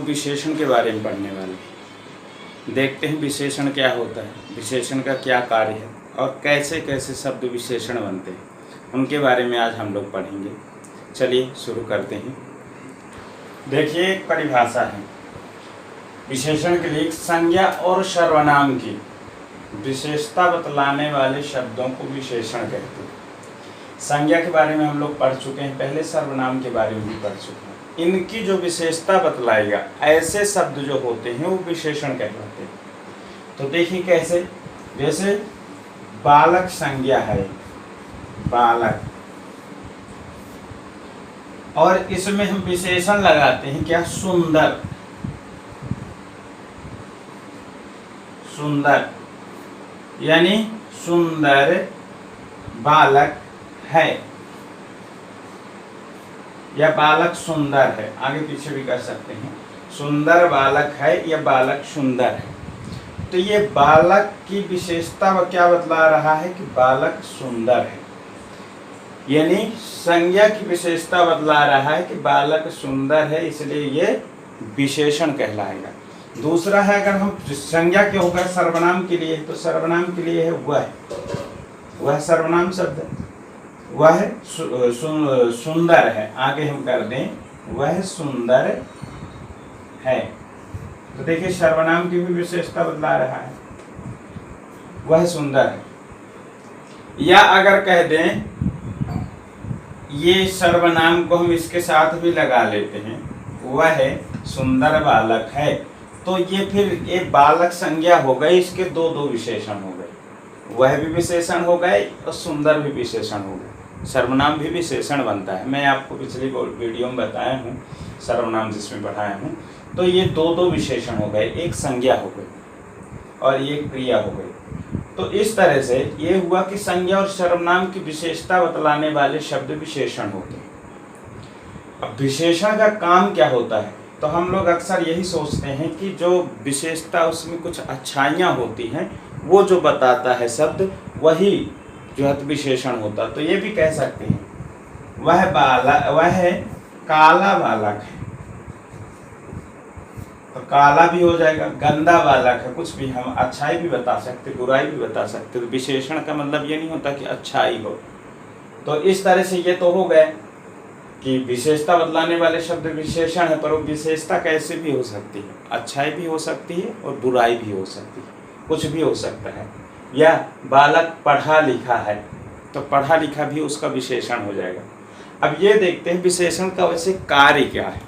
विशेषण के बारे में पढ़ने वाले हैं। देखते हैं विशेषण क्या होता है, विशेषण का क्या कार्य है और कैसे कैसे शब्द विशेषण बनते हैं, उनके बारे में आज हम लोग पढ़ेंगे। चलिए शुरू करते हैं। देखिए, एक परिभाषा है विशेषण के लिए। संज्ञा और सर्वनाम की विशेषता बतलाने वाले शब्दों को विशेषण कहते हैं। संज्ञा के बारे में हम लोग पढ़ चुके हैं, पहले सर्वनाम के बारे में भी पढ़ चुके हैं। इनकी जो विशेषता बतलाएगा ऐसे शब्द जो होते हैं वो विशेषण कहलाते हैं। तो देखिए कैसे, जैसे बालक संज्ञा है, बालक, और इसमें हम विशेषण लगाते हैं क्या, सुंदर, सुंदर, यानी सुंदर बालक है या बालक सुंदर है, आगे पीछे भी कर सकते हैं। सुंदर बालक है या बालक सुंदर है। तो ये बालक की विशेषता क्या बतला रहा है कि बालक सुंदर है, यानी संज्ञा की विशेषता बतला रहा है कि बालक सुंदर है, इसलिए ये विशेषण कहलाएगा। दूसरा है, अगर हम संज्ञा के होगा सर्वनाम के लिए, तो सर्वनाम के लिए है वह सर्वनाम शब्द, वह सुंदर है, आगे हम कर दें वह सुंदर है। तो देखिए सर्वनाम की भी विशेषता बतला रहा है, वह सुंदर है। या अगर कह दें ये सर्वनाम को हम इसके साथ भी लगा लेते हैं, वह सुंदर बालक है, तो ये फिर ये बालक संज्ञा हो गई, इसके दो दो विशेषण हो गए, वह भी विशेषण हो गए और सुंदर भी विशेषण हो गए। सर्वनाम भी विशेषण बनता है, मैं आपको पिछली वीडियो में बताया हूँ, सर्वनाम जिसमें पढ़ाया हूँ। तो ये दो दो विशेषण हो गए, एक संज्ञा हो गई और एक क्रिया हो गई। तो इस तरह से ये हुआ कि संज्ञा और सर्वनाम की विशेषता बतलाने वाले शब्द विशेषण होते हैं। अब विशेषण का काम क्या होता है, तो हम लोग अक्सर यही सोचते हैं कि जो विशेषता उसमें कुछ अच्छाइयाँ होती हैं, वो जो बताता है शब्द, वही जो है विशेषण होता। तो ये भी कह सकते हैं वह काला बालक है, तो काला भी हो जाएगा, गंदा बालक है, कुछ भी हम अच्छाई भी बता सकते, बुराई भी बता सकते। तो विशेषण का मतलब ये नहीं होता कि अच्छाई हो। तो इस तरह से ये तो हो गए कि विशेषता बतलाने वाले शब्द विशेषण है, पर वो विशेषता कैसे भी हो सकती है, अच्छाई भी हो सकती है और बुराई भी हो सकती है, कुछ भी हो सकता है। या बालक पढ़ा लिखा है, तो पढ़ा लिखा भी उसका विशेषण हो जाएगा। अब ये देखते हैं विशेषण का वैसे कार्य क्या है।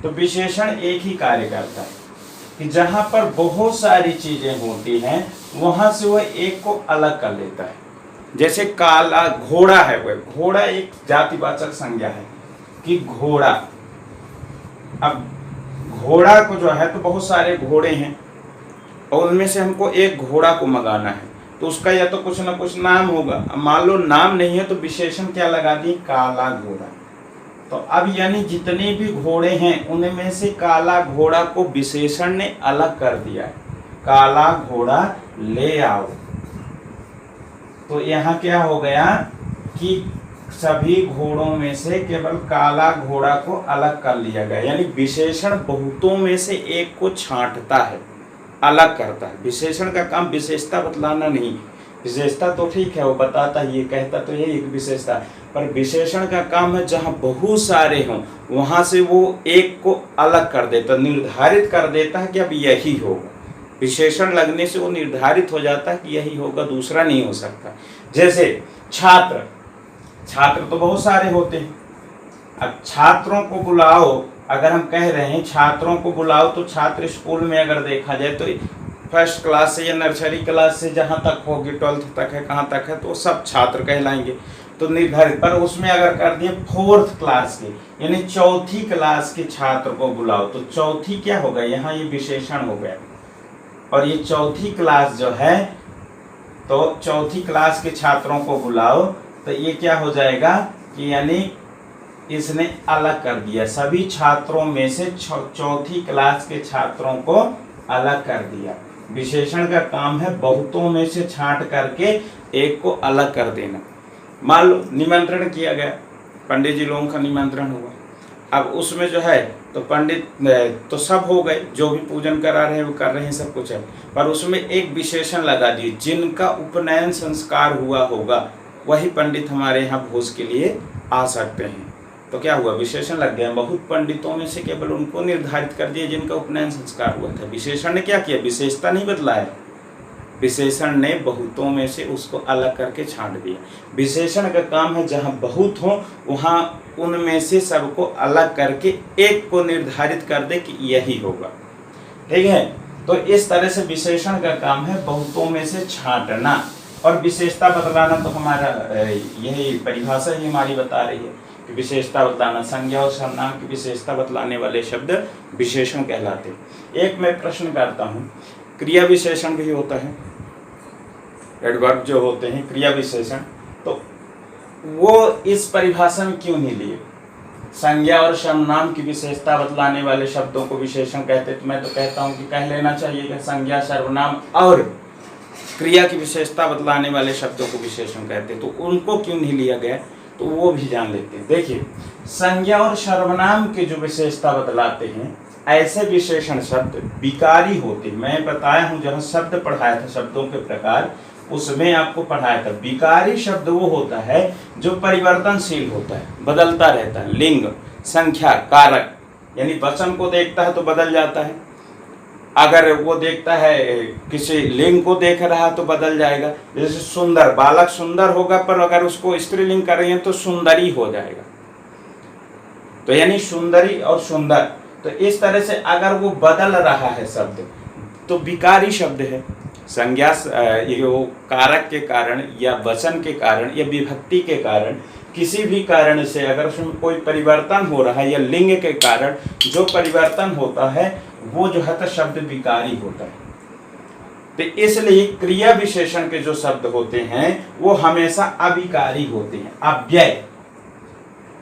तो विशेषण एक ही कार्य करता है कि जहाँ पर बहुत सारी चीजें होती हैं वहां से वह एक को अलग कर लेता है। जैसे काला घोड़ा है, वह घोड़ा एक जातिवाचक संज्ञा है कि घोड़ा। अब घोड़ा को जो है, तो बहुत सारे घोड़े हैं और उनमें से हमको एक घोड़ा को मंगाना है, तो उसका या तो कुछ ना कुछ नाम होगा। अब मान लो नाम नहीं है, तो विशेषण क्या लगा दी, काला घोड़ा। तो अब यानी जितने भी घोड़े हैं उनमें से काला घोड़ा को विशेषण ने अलग कर दिया, काला घोड़ा ले आओ। तो यहाँ क्या हो गया कि सभी घोड़ों में से केवल काला घोड़ा को अलग कर लिया गया, यानी विशेषण बहुतों में से एक को छांटता है, अलग करता है। विशेषण का काम विशेषता बतलाना नहीं, विशेषता तो ठीक है वो बताता है, ये कहता तो यही एक विशेषता, पर विशेषण का काम है जहाँ बहुत सारे हों वहाँ से वो एक को अलग कर देता, निर्धारित कर देता है कि अब यही होगा। विशेषण लगने से वो निर्धारित हो जाता है कि यही होगा, दूसरा नहीं हो सकता। जैसे छात्र, छात्र तो बहुत सारे होते हैं। अब छात्रों को बुलाओ, अगर हम कह रहे हैं छात्रों को बुलाओ, तो छात्र स्कूल में अगर देखा जाए तो फर्स्ट क्लास से या नर्सरी क्लास से जहाँ तक होगी, 12th तक है, कहाँ तक है, तो सब छात्र कहलाएंगे। तो निर्धारित, पर उसमें अगर कर दिए 4th क्लास के, यानी चौथी क्लास के छात्र को बुलाओ, तो चौथी क्या हो गया, यहाँ ये विशेषण हो गया। और ये चौथी क्लास जो है, तो चौथी क्लास के छात्रों को बुलाओ, तो ये क्या हो जाएगा कि यानी इसने अलग कर दिया, सभी छात्रों में से चौथी क्लास के छात्रों को अलग कर दिया। विशेषण का काम है बहुतों में से छांट करके एक को अलग कर देना। मान लो निमंत्रण किया गया, पंडित जी लोगों का निमंत्रण हुआ, अब उसमें जो है तो पंडित तो सब हो गए, जो भी पूजन करा रहे हैं वो कर रहे हैं, सब कुछ है, पर उसमें एक विशेषण लगा दिए, जिनका उपनयन संस्कार हुआ होगा वही पंडित हमारे यहाँ भोज के लिए आ सकते हैं। तो क्या हुआ, विशेषण लग गया। बहुत पंडितों में से केवल उनको निर्धारित कर दिया जिनका उपनयन संस्कार हुआ था। विशेषण ने क्या किया, विशेषता नहीं बदला है, विशेषण ने बहुतों में से उसको अलग करके छांट दिया। विशेषण का काम है जहाँ बहुत हो वहाँ उनमें से सबको अलग करके एक को निर्धारित कर दे कि यही होगा, ठीक है। तो इस तरह से विशेषण का काम है बहुतों में से छांटना, और विशेषता बदलाना तो हमारा यही परिभाषा ही हमारी बता रही है कि विशेषता बदलाना, संज्ञा और सर्वनाम की विशेषता बदलाने वाले शब्द विशेषण कहलाते हैं। एक मैं प्रश्न करता हूँ, क्रिया विशेषण भी होता है, एडवर्ब जो होते हैं क्रिया विशेषण, तो वो इस परिभाषा में क्यों नहीं लिए? संज्ञा और सर्वनाम की विशेषता बतलाने वाले शब्दों को विशेषण कहते, तो मैं तो कहता हूँ कि कह लेना चाहिए कि संज्ञा, सर्वनाम और क्रिया की विशेषता बतलाने वाले शब्दों को विशेषण कहते, तो उनको क्यों नहीं लिया गया, तो वो भी जान लेते हैं। देखिए, संज्ञा और सर्वनाम की जो विशेषता बतलाते हैं ऐसे विशेषण शब्द विकारी होते। मैं बताया हूँ जहाँ शब्द पढ़ाया था, शब्दों के प्रकार, उसमें आपको पढ़ाया था, विकारी शब्द वो होता है जो परिवर्तनशील होता है, बदलता रहता है, लिंग, संख्या, कारक, यानी वचन को देखता है तो बदल जाता है, अगर वो देखता है किसी लिंग को देख रहा तो बदल जाएगा। जैसे सुंदर, बालक सुंदर होगा पर अगर उसको स्त्रीलिंग कर रही है तो सुंदरी हो जाएगा, तो यानी सुंदरी और सुंदर। तो इस तरह से अगर वो बदल रहा है शब्द तो विकारी शब्द है। संज्ञा ये कारक के कारण या वचन के कारण या विभक्ति के कारण, किसी भी कारण से अगर उसमें कोई परिवर्तन हो रहा है या लिंग के कारण जो परिवर्तन होता है वो जो है तो शब्द विकारी होता है। तो इसलिए क्रिया विशेषण के जो शब्द होते हैं वो हमेशा अविकारी होते हैं, अव्यय,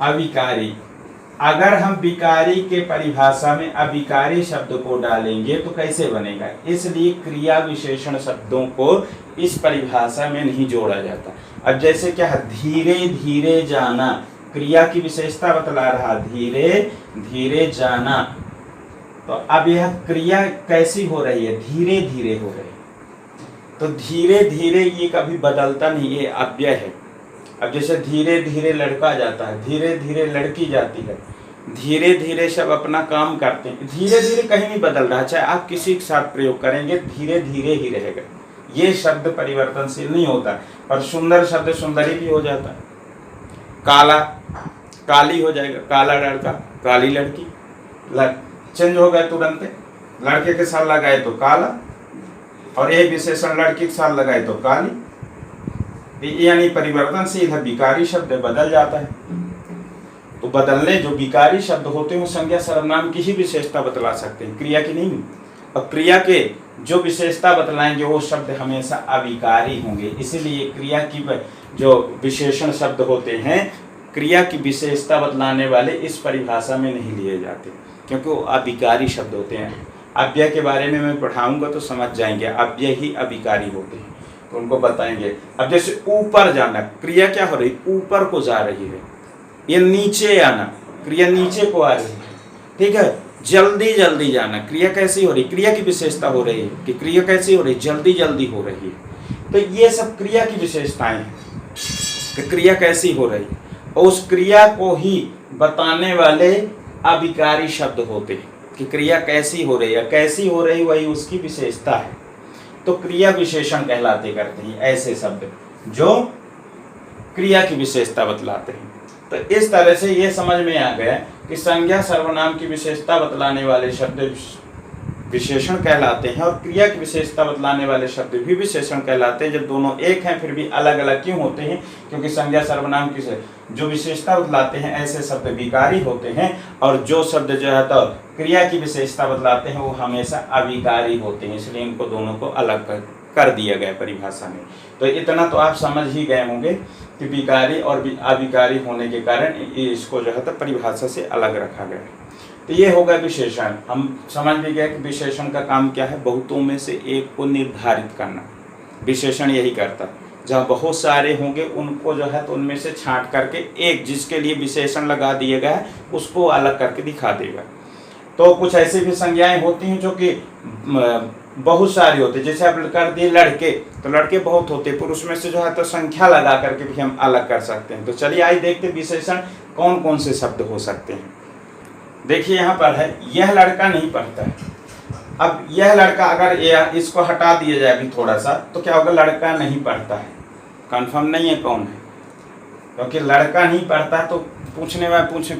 अविकारी। अगर हम विकारी के परिभाषा में अविकारी शब्द को डालेंगे तो कैसे बनेगा, इसलिए क्रिया विशेषण शब्दों को इस परिभाषा में नहीं जोड़ा जाता। अब जैसे क्या है, धीरे धीरे जाना, क्रिया की विशेषता बतला रहा, धीरे धीरे जाना, तो अब यह क्रिया कैसी हो रही है, धीरे धीरे हो रही है। तो धीरे धीरे ये कभी बदलता नहीं, ये अव्यय है। अब जैसे धीरे धीरे लड़का जाता है, धीरे धीरे लड़की जाती है, धीरे धीरे सब अपना काम करते हैं, धीरे धीरे कहीं नहीं बदल रहा, चाहे आप किसी के साथ प्रयोग करेंगे धीरे धीरे ही रहेगा, ये शब्द परिवर्तनशील नहीं होता। और सुंदर शब्द सुंदरी भी हो जाता है, काला काली हो जाएगा, काला लड़का काली लड़की, चेंज हो गया तुरंत, लड़के के साथ लगाए तो काला, और एक विशेषण लड़की के साथ लगाए तो काली, यानी परिवर्तनशील है, विकारी शब्द बदल जाता है। तो बदलने जो विकारी शब्द होते हैं वो संज्ञा सर्वनाम की ही विशेषता बतला सकते हैं, क्रिया की नहीं। और क्रिया के जो विशेषता बतलाएंगे वो शब्द हमेशा अविकारी होंगे, इसीलिए क्रिया की जो विशेषण शब्द होते हैं क्रिया की विशेषता बतलाने वाले इस परिभाषा में नहीं लिए जाते, क्योंकि वो अविकारी शब्द होते हैं। अव्यय के बारे में मैं पढ़ाऊंगा तो समझ जाएंगे, अव्यय ही अविकारी होते हैं, तो उनको बताएंगे। अब जैसे ऊपर जाना, क्रिया क्या हो रही, ऊपर को जा रही है, ये नीचे आना, क्रिया नीचे को आ रही है, ठीक है। जल्दी जल्दी जाना, क्रिया कैसी हो रही, क्रिया की विशेषता हो रही है कि क्रिया कैसी हो रही, जल्दी जल्दी हो रही है। तो ये सब क्रिया की विशेषताएं हैं कि क्रिया कैसी हो रही है, और उस क्रिया को ही बताने वाले अविकारी शब्द होते हैं कि क्रिया कैसी हो रही है, कैसी हो रही वही उसकी विशेषता है। तो क्रिया विशेषण कहलाते करते हैं ऐसे शब्द जो क्रिया की विशेषता बतलाते हैं। तो इस तरह से ये समझ में आ गया कि संज्ञा सर्वनाम की विशेषता बतलाने वाले शब्द विशेषण कहलाते हैं और क्रिया की विशेषता बतलाने वाले शब्द भी विशेषण कहलाते हैं। जब दोनों एक हैं फिर भी अलग अलग क्यों होते हैं, क्योंकि संज्ञा सर्वनाम की जो विशेषता बतलाते हैं ऐसे शब्द विकारी होते हैं, और जो शब्द जो है तो क्रिया की विशेषता बतलाते हैं वो हमेशा अविकारी होते हैं, इसलिए इनको दोनों को अलग कर दिया गया परिभाषा में। तो इतना तो आप समझ ही गए होंगे कि विकारी और अविकारी होने के कारण इसको जो है तो परिभाषा से अलग रखा गया। तो ये होगा विशेषण। हम समझ भी गए कि विशेषण का काम क्या है, बहुतों में से एक को निर्धारित करना। विशेषण यही करता है, जहाँ बहुत सारे होंगे उनको जो है तो उनमें से छांट करके एक जिसके लिए विशेषण लगा दिया गया है उसको अलग करके दिखा देगा। तो कुछ ऐसी भी संज्ञाएं होती हैं जो कि बहुत सारी होती है। जैसे आप कर दिए लड़के, तो लड़के बहुत होते हैं, पुरुष में से जो है तो संख्या लगा करके भी हम अलग कर सकते हैं। तो चलिए आइए देखते हैं विशेषण कौन कौन से शब्द हो सकते हैं। देखिए यहाँ पर है, यह लड़का नहीं पढ़ता है। अब यह लड़का अगर इसको हटा दिया जाए अभी थोड़ा सा, तो क्या होगा, लड़का नहीं पढ़ता है। कंफर्म नहीं है कौन है, क्योंकि लड़का नहीं पढ़ता तो पूछने वाले पूछे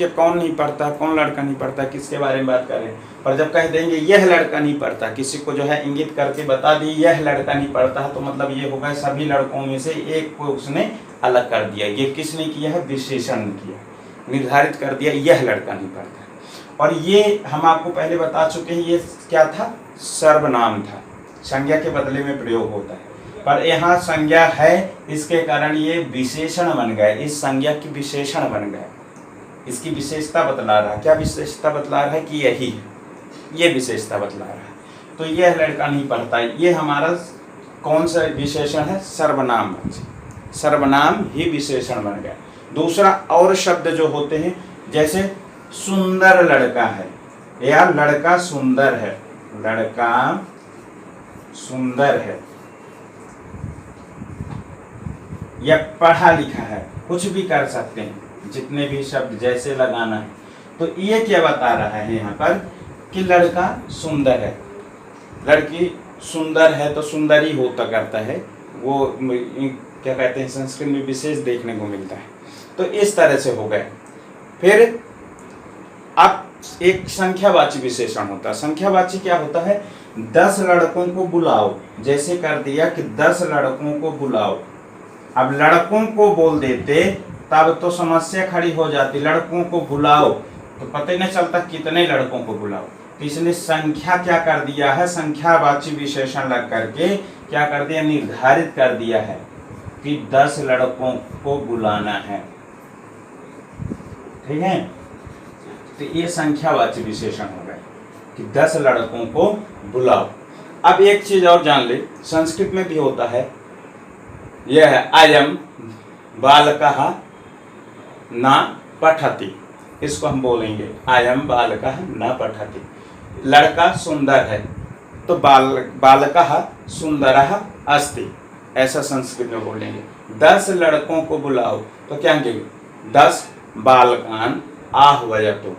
कौन नहीं पढ़ता, कौन लड़का नहीं पढ़ता, किसके बारे में बात करें। पर जब कह देंगे यह लड़का नहीं पढ़ता, किसी को जो है इंगित करके बता दी यह लड़का नहीं पढ़ता है, तो मतलब ये होगा सभी लड़कों में से एक को उसने अलग कर दिया। ये किसने किया है, विशेषण किया, निर्धारित कर दिया यह लड़का नहीं पढ़ता। और ये हम आपको पहले बता चुके हैं, ये क्या था, सर्वनाम था, संज्ञा के बदले में प्रयोग होता है। पर यहाँ संज्ञा है, इसके कारण ये विशेषण बन गए, इस संज्ञा की विशेषण बन गए। इसकी विशेषता बतला रहा है। क्या विशेषता बतला रहा है कि यही है, ये विशेषता बतला रहा है। तो यह लड़का नहीं पढ़ता, ये हमारा कौन सा विशेषण है, सर्वनाम। सर्वनाम ही विशेषण बन गया। दूसरा और शब्द जो होते हैं, जैसे सुंदर लड़का है या लड़का सुंदर है, लड़का सुंदर है, या पढ़ा लिखा है, कुछ भी कर सकते हैं, जितने भी शब्द जैसे लगाना है। तो ये क्या बता रहा है यहाँ पर कि लड़का सुंदर है, लड़की सुंदर है, तो सुंदर ही होता करता है, वो क्या कहते हैं संस्कृत में विशेष देखने को मिलता है। तो इस तरह से हो गए। फिर अब एक संख्यावाची विशेषण होता है। संख्यावाची क्या होता है, 10 लड़कों को बुलाओ, जैसे कर दिया कि 10 लड़कों को बुलाओ। अब लड़कों को बोल देते तब तो समस्या खड़ी हो जाती, लड़कों को बुलाओ तो पता ही नहीं चलता कितने लड़कों को बुलाओ। तो इसने संख्या क्या कर दिया है, संख्यावाची विशेषण लग करके क्या कर दिया, निर्धारित कर दिया है कि 10 लड़कों को बुलाना है। ठीक है, तो ये संख्यावाची विशेषण हो गए कि 10 लड़कों को बुलाओ। अब एक चीज और जान ले, संस्कृत में भी होता है, यह है अयम बालकः न पठति। इसको हम बोलेंगे अयम बालकः न पठति। लड़का सुंदर है तो बालकः सुंदरः अस्ति, ऐसा संस्कृत में बोलेंगे। 10 लड़कों को बुलाओ तो क्या कहेंगे, 10 बालकान आह्वयतु,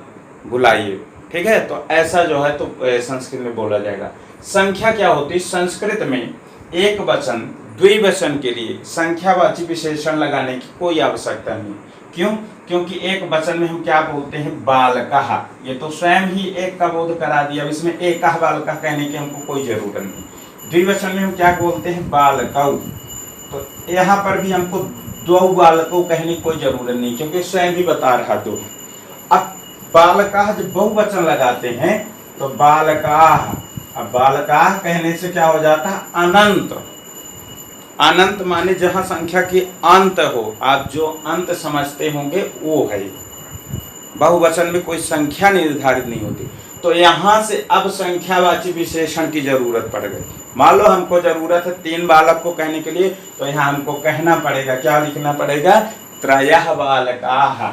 बुलाइए। ठीक है, तो ऐसा जो है तो संस्कृत में बोला जाएगा। संख्या क्या होती है, संस्कृत में एक वचन द्विवचन के लिए संख्यावाची विशेषण लगाने की कोई आवश्यकता नहीं। क्यों, क्योंकि एक वचन में हम क्या बोलते हैं, बालकः, ये तो स्वयं ही एक का बोध करा दिया, इसमें एकः बालकः कहने की हमको कोई जरूरत नहीं। द्विवचन में हम क्या बोलते हैं, बालकौ, तो यहाँ पर भी हमको 2 बालकों कहने की कोई जरूरत नहीं, क्योंकि स्वयं ही बता रहा 2। अब बालकः जब बहुवचन लगाते हैं तो बालकाः, अब बालकाः कहने से क्या हो जाता है, अनंत। अनंत माने जहां संख्या की अंत हो, आप जो अंत समझते होंगे वो है। बहुवचन में कोई संख्या निर्धारित नहीं होती, तो यहाँ से अब संख्यावाची विशेषण की जरूरत पड़ गई। मान लो हमको जरूरत है 3 बालक को कहने के लिए, तो यहाँ हमको कहना पड़ेगा, क्या लिखना पड़ेगा, त्रयः बालकाः।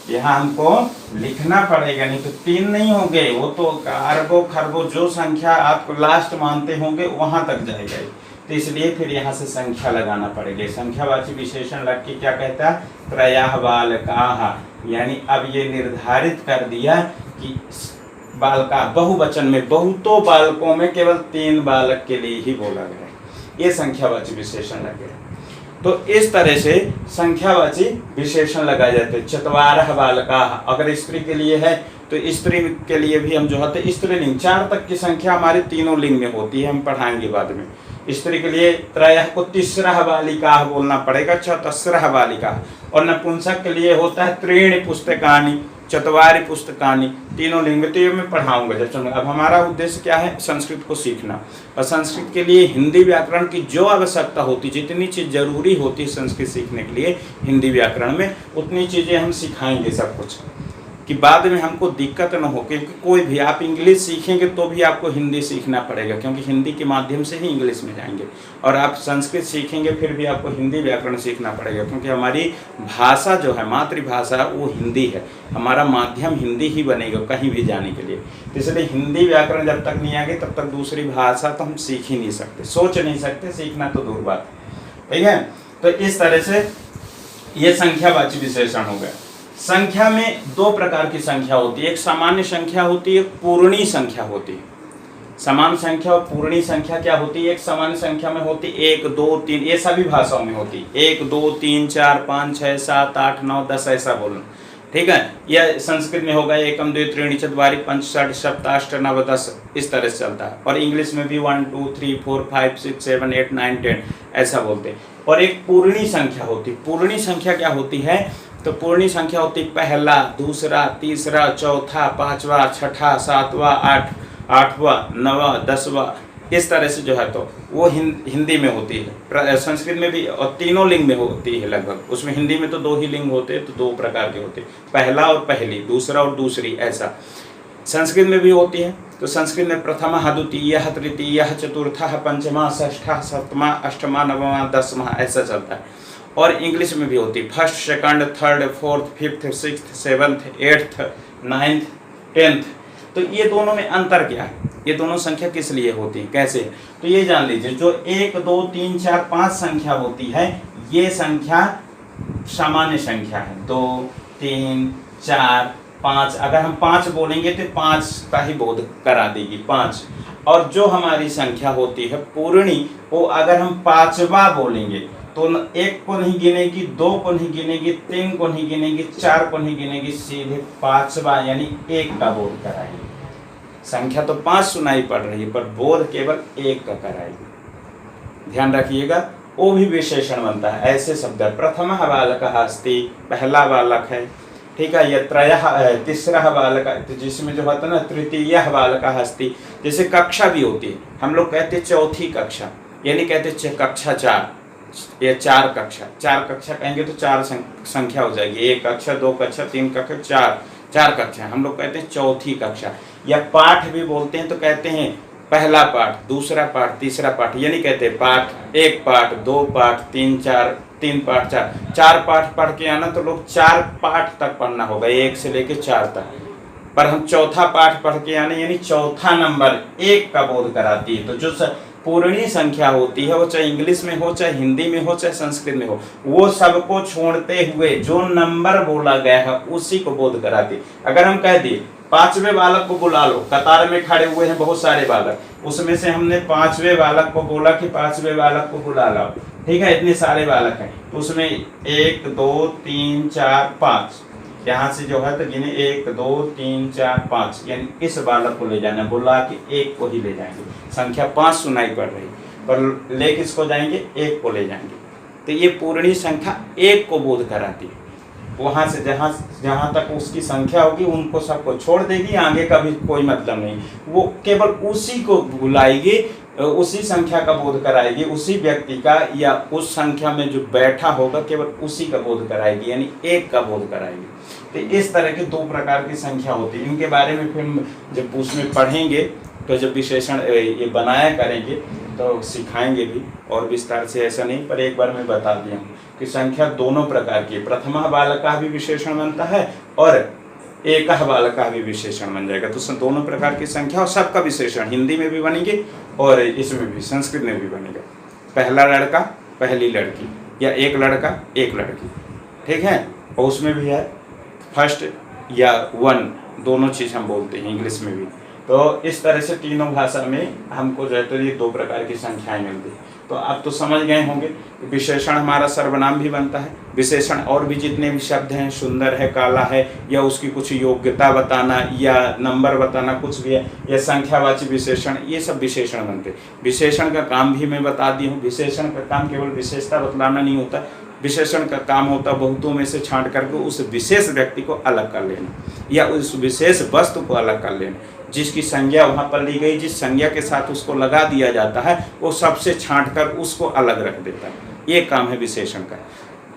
यहाँ हमको लिखना पड़ेगा, नहीं तो 3 नहीं होंगे, वो तो अरबों खरबों जो संख्या आपको लास्ट मानते होंगे वहां तक जाएगा। तो इसलिए फिर यहाँ से संख्या लगाना पड़ेगा। संख्यावाची विशेषण लग के क्या कहता है, त्रयः बालकाः, यानी अब ये निर्धारित कर दिया कि बालका बहुवचन में, बहुतों बालकों में केवल 3 बालक के लिए ही बोला गया, ये संख्यावाची विशेषण लग गया। तो इस तरह से संख्यावाची विशेषण लगाए जाते हैं। चत्वारः बालकाः, अगर स्त्री के लिए है तो स्त्री के लिए भी हम जो है स्त्रीलिंग, 4 तक की संख्या हमारे तीनों लिंग में होती है, हम पढ़ाएंगे बाद में। स्त्री के लिए त्रयः को तिस्रः बालिकाः बोलना पड़ेगा, चतस्रः बालिकाः। और नपुंसक के लिए होता है त्रीणि पुस्तकानि, चत्वारि पुस्तकानि, तीनों लिंग में। तो ये मैं पढ़ाऊंगा जब। अब हमारा उद्देश्य क्या है, संस्कृत को सीखना। और संस्कृत के लिए हिंदी व्याकरण की जो आवश्यकता होती, जितनी चीज़ जरूरी होती है संस्कृत सीखने के लिए हिंदी व्याकरण में, उतनी चीज़ें हम सिखाएंगे सब कुछ। कि बाद में हमको दिक्कत न हो, क्योंकि कोई भी आप इंग्लिश सीखेंगे तो भी आपको हिंदी सीखना पड़ेगा, क्योंकि हिंदी के माध्यम से ही इंग्लिश में जाएंगे, और आप संस्कृत सीखेंगे फिर भी आपको हिंदी व्याकरण सीखना पड़ेगा, क्योंकि हमारी भाषा जो है मातृभाषा वो हिंदी है, हमारा माध्यम हिंदी ही बनेगा कहीं भी जाने के लिए। इसलिए हिंदी व्याकरण जब तक नहीं आएगी तब तक दूसरी भाषा तो हम सीख ही नहीं सकते, सोच नहीं सकते, सीखना तो दूर बात, ठीक है। तो इस तरह से ये संख्यावाची विशेषण हो गया। संख्या में दो प्रकार की संख्या होती है, एक सामान्य संख्या होती है, एक पूर्णी संख्या होती है। समान संख्या और पूर्णी संख्या क्या होती है? एक सामान्य संख्या में होती 1 2 3, ये सभी भाषाओं में होती 1 2 3 4 5 6 7 8 9 10 ऐसा बोलना, ठीक है। यह संस्कृत में होगा 1 2 3 4 5 6 7 8 9 10, इस तरह से चलता है। और इंग्लिश में भी 1 2 3 4 5 6 7 8 9 10 ऐसा बोलते हैं। और एक पूर्णी संख्या होती, पूर्णी संख्या क्या होती है? तो पूर्णी संख्या होती पहला, दूसरा, तीसरा, चौथा, पांचवा, छठा, सातवां, आठवां, नवा, 10वां, इस तरह से जो है तो वो हिंदी में होती है। संस्कृत में भी और तीनों लिंग में होती है लगभग। उसमें हिंदी में तो 2 ही लिंग होते हैं, तो 2 प्रकार के होते हैं, पहला और पहली, दूसरा और दूसरी, ऐसा संस्कृत में भी होती है। तो संस्कृत में प्रथमा, द्वितीय, तृतीय, चतुर्थ, पंचमा, षष्ठा, सप्तमा, अष्टमा, नवमा, 10वां, ऐसा चलता है। और इंग्लिश में भी होती है first, second, third, fourth, fifth, sixth, seventh, eighth, ninth, 10th। तो ये दोनों में अंतर क्या है? ये दोनों संख्या किस लिए होती है, कैसे? तो ये जान लीजिए, जो 1 2 3 4 5 संख्या होती है, ये संख्या सामान्य संख्या है। 2 3 4 5, अगर हम 5 बोलेंगे तो 5 का ही बोध करा देगी, 5। और जो हमारी संख्या होती है पूर्णी, वो अगर हम 5वां बोलेंगे तो 1 को नहीं गिनेगी, 2 को नहीं गिनेगी, 3 को नहीं गिनेगी, 4 को नहीं गिनेगी, सीधे 5वां यानी 1 का बोध कराएगी। संख्या तो 5 सुनाई पड़ रही है, पर बोध केवल 1 का कराएगी। ध्यान रखिएगा, वो भी विशेषण बनता है। ऐसे शब्द है प्रथमः बालकः अस्ति, पहला बालक है, ठीक है। यह त्रयः, तीसरा बालक, जिसमें जो होता है ना तृतीयः बालकः अस्ति। जैसे कक्षा भी होती है, हम लोग कहते हैं चौथी कक्षा, यानी कहते कक्षा 4, ये 4 कक्षा, 4 कक्षा कहेंगे तो 4 संख्या हो जाएगी, 1 कक्षा, 2 कक्षा, 3 कक्षा, 4 कक्षा, हम लोग कहते हैं चौथी कक्षा। या पाठ भी बोलते हैं तो कहते हैं पहला पाठ, दूसरा पाठ, तीसरा पाठ, यानी कहते हैं पाठ, 1 पाठ, 2 पाठ, 3 पाठ, 4 पाठ पढ़ के आना, तो लोग 4 पाठ तक पढ़ना होगा, 1 से लेके 4 तक। पर हम चौथा पाठ पढ़ के आने, यानी चौथा नंबर 1 का बोध कराती है। तो जो पूर्णी संख्या होती है, वो चाहे इंग्लिश में हो, चाहे हिंदी में हो, चाहे संस्कृत में हो, वो सबको छोड़ते हुए जो नंबर बोला गया है उसी को बोध कराती। अगर हम कह दिए 5वें बालक को बुला लो, कतार में खड़े हुए हैं बहुत सारे बालक, उसमें से हमने 5वें बालक को बोला कि 5वें बालक को बुला लाओ, ठीक है, इतने सारे बालक हैं, तो उसमें 1 2 3 4 5, यहाँ से जो है तो गिने 1 2 3 4 5, यानी इस बालक को ले जाना, बुला के 1 को ही ले जाएंगे। संख्या 5 सुनाई पड़ रही, पर ले किसको जाएंगे? 1 को ले जाएंगे। तो ये पूर्णी संख्या 1 को बोध कराती है। वहां से जहां तक उसकी संख्या होगी उनको सबको छोड़ देगी, आगे का भी कोई मतलब नहीं, वो केवल उसी को बुलाएगी, उसी संख्या का बोध कराएगी, उसी व्यक्ति का या उस संख्या में जो बैठा होगा केवल उसी का बोध कराएगी, यानी 1 का बोध कराएगी। तो इस तरह के 2 प्रकार की संख्या होती है। इनके बारे में फिर जब उसमें पढ़ेंगे तो जब विशेषण ये बनाया करेंगे तो सिखाएंगे भी और विस्तार से, ऐसा नहीं, पर एक बार मैं बता दिया हूँ कि संख्या दोनों प्रकार की, प्रथमा बालक का भी विशेषण बनता है और एकः बालक का भी विशेषण बन जाएगा। तो दोनों प्रकार की संख्या और सबका विशेषण हिंदी में भी बनेंगे और इसमें भी, संस्कृत में भी बनेगा। पहला लड़का, पहली लड़की, या एक लड़का, एक लड़की, ठीक है। और उसमें भी है फर्स्ट या 1, दोनों चीज़ हम बोलते हैं इंग्लिश में भी। तो इस तरह से तीनों भाषा में हमको जो है तो ये 2 प्रकार की संख्याएं मिलती हैं। तो आप तो समझ गए होंगे कि विशेषण हमारा सर्वनाम भी बनता है। विशेषण और भी जितने भी शब्द हैं, सुंदर है, काला है, या उसकी कुछ योग्यता बताना या नंबर बताना, कुछ भी है, या संख्यावाची विशेषण, ये सब विशेषण बनते हैं। विशेषण का काम भी मैं बता दी हूँ। विशेषण का काम केवल विशेषता बतलाना नहीं होता, विशेषण का काम होता बहुतों में से छांट करके उस विशेष व्यक्ति को अलग कर लेना या उस विशेष वस्तु को अलग कर लेना। जिसकी संज्ञा वहाँ पर ली गई, जिस संज्ञा के साथ उसको लगा दिया जाता है, वो सबसे छांट कर उसको अलग रख देता है। ये काम है विशेषण का।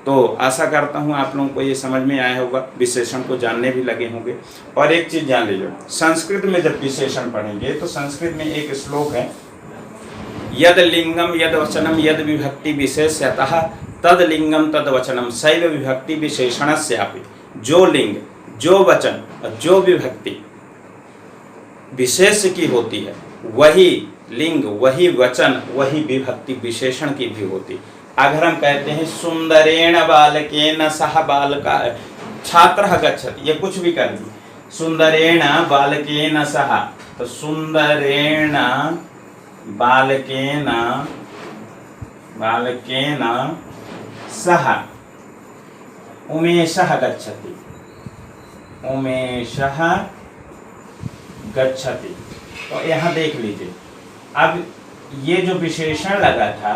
तो आशा करता हूँ आप लोगों को ये समझ में आया होगा, विशेषण को जानने भी लगे होंगे। और एक चीज़ जान लीजिए, संस्कृत में जब विशेषण पढ़ेंगे तो संस्कृत में एक श्लोक है, यद लिंगम यद वचनम यद विभक्ति विशेषतः तद लिंगम तद वचनम शैव विभक्ति विशेषणस्यापि। जो लिंग, जो वचन और जो विभक्ति विशेष की होती है, वही लिंग, वही वचन, वही विभक्ति विशेषण की भी होती। अगर हम कहते हैं सुंदरेण बालकेन सह बालका छात्रः गच्छति, ये कुछ भी कर दी, सुंदरेण बालकेन सह, तो सुंदरेण बालकेन सह उमेशः गच्छति, उमेशः गच्छति। तो यहाँ देख लीजिए, अब ये जो विशेषण लगा था,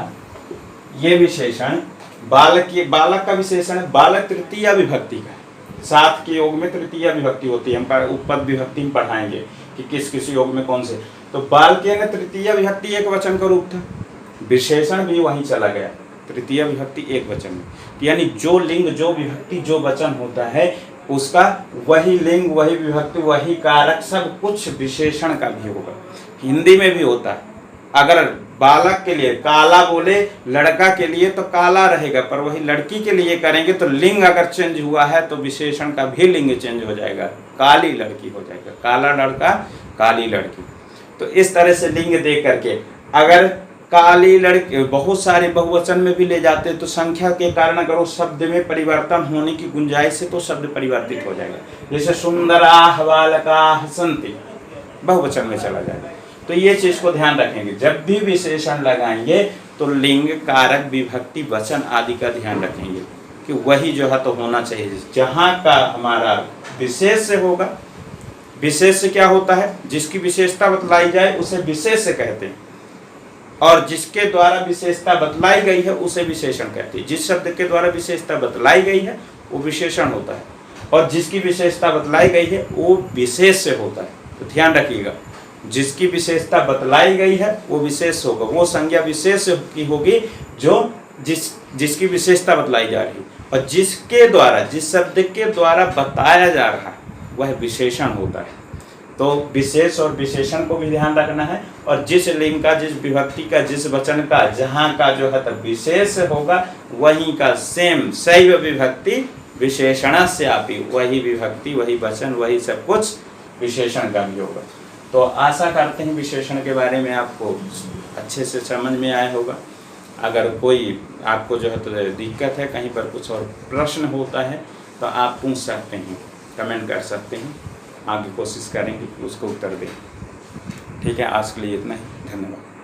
ये विशेषण बालक का विशेषण है, बालक तृतीया विभक्ति का है। 7 के योग में तृतीया विभक्ति होती है, हम उपपद विभक्ति में पढ़ाएंगे कि किस किस योग में कौन से। तो बालकेन तृतीया विभक्ति एक वचन का रूप था, विशेषण भी वहीं चला गया, तृतीया विभक्ति एक वचन में। यानी जो लिंग, जो विभक्ति, जो वचन होता है, उसका वही लिंग, वही विभक्ति, वही कारक, सब कुछ विशेषण का भी होगा। हिंदी में भी होता है, अगर बालक के लिए काला बोले, लड़का के लिए तो काला रहेगा, पर वही लड़की के लिए करेंगे तो लिंग अगर चेंज हुआ है तो विशेषण का भी लिंग चेंज हो जाएगा, काली लड़की हो जाएगा, काला लड़का, काली लड़की। तो इस तरह से लिंग दे करके अगर काली लड़की बहुत सारे बहुवचन में भी ले जाते तो संख्या के कारण अगर उस शब्द में परिवर्तन होने की गुंजाइश है तो शब्द परिवर्तित हो जाएगा। जैसे सुंदराः बालकाः सन्ति, बहुवचन में चला जाएगा। तो ये चीज को ध्यान रखेंगे, जब भी विशेषण लगाएंगे तो लिंग, कारक, विभक्ति, वचन आदि का ध्यान रखेंगे कि वही जो है तो होना चाहिए। जहाँ का हमारा विशेष से होगा, विशेष से क्या होता है, जिसकी विशेषता बतलाई जाए उसे विशेष कहते हैं, और जिसके द्वारा विशेषता बतलाई गई है उसे विशेषण कहते हैं। जिस शब्द के द्वारा विशेषता बतलाई गई है वो विशेषण होता है, और जिसकी विशेषता बतलाई गई है वो विशेष से होता है। तो ध्यान रखिएगा, जिसकी विशेषता बतलाई गई है वो विशेष होगा, वो संज्ञा विशेष की होगी जो जिसकी विशेषता बतलाई जा रही है, और जिसके द्वारा, जिस शब्द के द्वारा बताया जा रहा है वह विशेषण होता है। तो विशेष और विशेषण को भी ध्यान रखना है, और जिस लिंग का, जिस विभक्ति का, जिस वचन का, जहाँ का जो है तो विशेष होगा, वहीं का सेम शैव विभक्ति विशेषणस्यापि, वही विभक्ति, वही वचन, वही सब कुछ विशेषण का भी होगा। तो आशा करते हैं विशेषण के बारे में आपको अच्छे से समझ में आया होगा। अगर कोई आपको जो है तो दिक्कत है, कहीं पर कुछ और प्रश्न होता है तो आप पूछ सकते हैं, कमेंट कर सकते हैं, आगे कोशिश करेंगे उसको उत्तर दें। ठीक है, आज के लिए इतना ही, धन्यवाद।